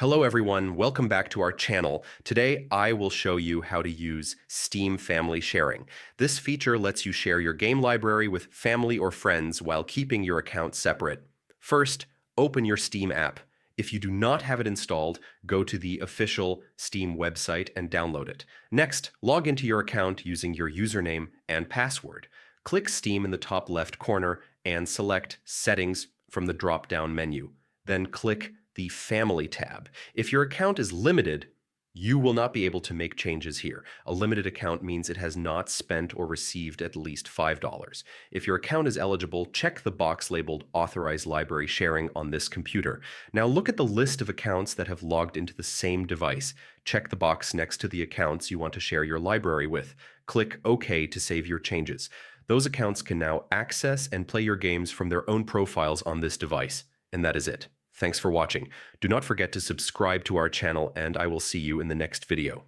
Hello everyone, welcome back to our channel. Today I will show you how to use Steam Family Sharing. This feature lets you share your game library with family or friends while keeping your account separate. First, open your Steam app. If you do not have it installed, go to the official Steam website and download it. Next, log into your account using your username and password. Click Steam in the top left corner and select Settings from the drop-down menu. Then click the Family tab. If your account is limited, you will not be able to make changes here. A limited account means it has not spent or received at least $5. If your account is eligible, check the box labeled Authorize Library Sharing on this computer. Now look at the list of accounts that have logged into the same device. Check the box next to the accounts you want to share your library with. Click OK to save your changes. Those accounts can now access and play your games from their own profiles on this device. And that is it. Thanks for watching. Do not forget to subscribe to our channel, and I will see you in the next video.